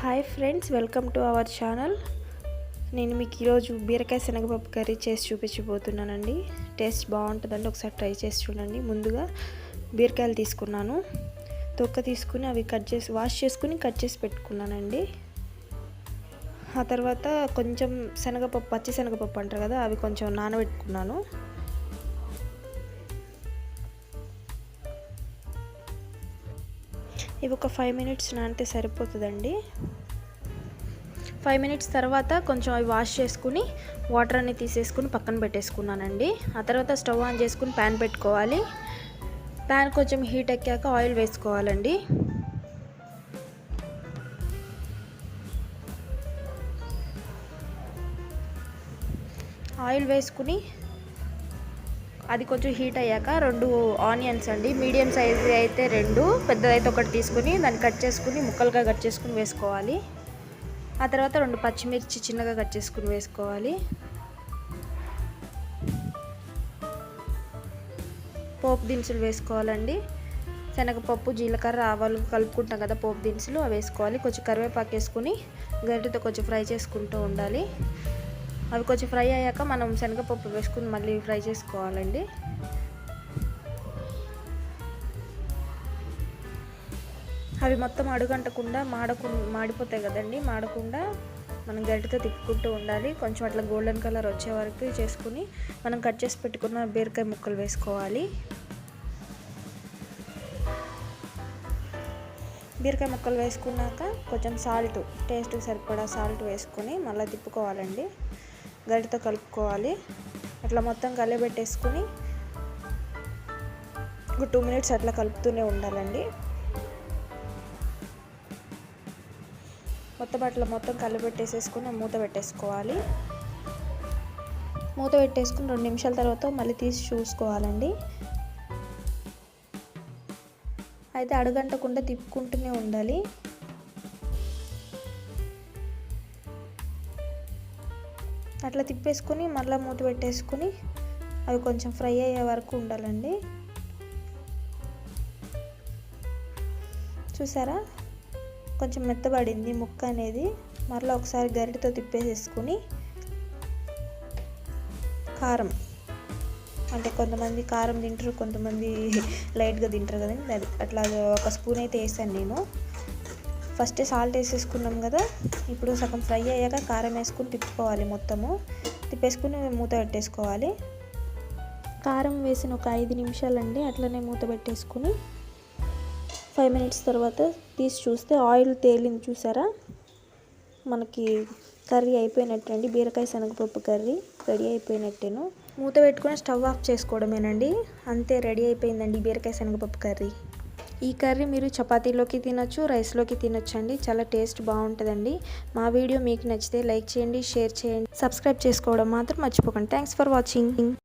Hi friends, welcome to our channel. నేను మీకు ఈరోజు బీరకాయ శనగపప్పు కర్రీ చేసి చూపించబోతున్నానండి. టేస్ట్ బాగుంటుందండి, ఒకసారి ట్రై చేసి చూడండి. ముందుగా బీరకాయలు తీసుకున్నాను, తొక్క తీసుకుని అవి వాష్ చేసుకుని కట్ చేసి పెట్టుకున్నానండి. ఆ తర్వాత కొంచెం శనగపప్పు, పచ్చి శనగపప్పు అంటారు కదా, అవి కొంచెం నానబెట్టుకున్నాను. ఇవి ఒక 5 మినిట్స్ నానితే సరిపోతుందండి. 5 మినిట్స్ తర్వాత కొంచెం అవి వాష్ చేసుకుని వాటర్ అన్ని తీసేసుకుని పక్కన పెట్టేసుకున్నానండి. ఆ తర్వాత స్టవ్ ఆన్ చేసుకుని ప్యాన్ పెట్టుకోవాలి. ప్యాన్ కొంచెం హీట్ ఎక్కాక ఆయిల్ వేసుకోవాలండి. ఆయిల్ వేసుకుని అది కొంచెం హీట్ అయ్యాక 2 ఆనియన్స్ అండి, మీడియం సైజ్ అయితే 2, పెద్దదైతే ఒకటి తీసుకుని దాన్ని కట్ చేసుకుని ముక్కలుగా కట్ చేసుకుని వేసుకోవాలి. ఆ తర్వాత 2 పచ్చిమిర్చి చిన్నగా కట్ చేసుకుని వేసుకోవాలి. పోపు దినుసులు వేసుకోవాలండి. శనగపప్పు, జీలకర్ర, ఆవాలు కలుపుకుంటాం కదా పోపు దినుసులు, అవి వేసుకోవాలి. కొంచెం కరివేపాకు వేసుకుని గరిటెతో కొంచెం ఫ్రై చేసుకుంటూ ఉండాలి. అవి కొంచెం ఫ్రై అయ్యాక మనం శనగపప్పు వేసుకుని మళ్ళీ ఫ్రై చేసుకోవాలండి. అవి మొత్తం అడుగంటకుండా మాడిపోతాయి కదండి, మాడకుండా మనం గరిటెతో తిప్పుకుంటూ ఉండాలి. కొంచెం అట్లా గోల్డెన్ కలర్ వచ్చే వరకు చేసుకుని మనం కట్ చేసి పెట్టుకున్న బీరకాయ ముక్కలు వేసుకోవాలి. బీరకాయ ముక్కలు వేసుకున్నాక కొంచెం సాల్ట్, టేస్ట్కి సరిపడా సాల్ట్ వేసుకొని మళ్ళీ తిప్పుకోవాలండి. గరిటెతో కలుపుకోవాలి. అట్లా మొత్తం కలిపెట్టేసుకుని ఒక 2 మినిట్స్ అట్లా కలుపుతూనే ఉండాలండి. మొత్తం కలిపెట్టేసేసుకుని మూత పెట్టేసుకోవాలి. మూత పెట్టేసుకుని 2 నిమిషాల తర్వాత మళ్ళీ తీసి చూసుకోవాలండి. అయితే అడుగంటకుండా తిప్పుకుంటూనే ఉండాలి. అట్లా తిప్పేసుకుని మళ్ళీ మూత పెట్టేసుకుని అవి కొంచెం ఫ్రై అయ్యే వరకు ఉండాలండి. చూసారా, కొంచెం మెత్తబడింది ముక్క అనేది. మళ్ళీ ఒకసారి గరిటెతో తిప్పేసేసుకుని కారం, అంటే కొంతమంది కారం తింటారు, కొంతమంది లైట్గా తింటారు కదండి, అట్లా 1 స్పూన్ అయితే వేసాను నేను. ఫస్ట్ సాల్ట్ వేసేసుకున్నాం కదా, ఇప్పుడు సగం ఫ్రై అయ్యాక కారం వేసుకుని తిప్పుకోవాలి. మొత్తము తిప్పేసుకుని మూత పెట్టేసుకోవాలి. కారం వేసిన ఒక 5 నిమిషాలండి అట్లనే మూత పెట్టేసుకుని 5 మినిట్స్ తర్వాత తీసి చూస్తే ఆయిల్ తేలింది. చూసారా, మనకి కర్రీ అయిపోయినట్టే అండి. బీరకాయ శనగపప్పు కర్రీ రెడీ అయిపోయినట్టేను. మూత పెట్టుకుని స్టవ్ ఆఫ్ చేసుకోవడమేనండి, అంతే, రెడీ అయిపోయిందండి బీరకాయ శనగపప్పు కర్రీ. ఈ కర్రీ మీరు చపాతీలోకి తినొచ్చు, రైస్లోకి తినొచ్చు అండి. చాలా టేస్ట్ బాగుంటుందండి. మా వీడియో మీకు నచ్చితే లైక్ చేయండి, షేర్ చేయండి, సబ్స్క్రైబ్ చేసుకోవడం మాత్రం మర్చిపోకండి. Thanks for watching.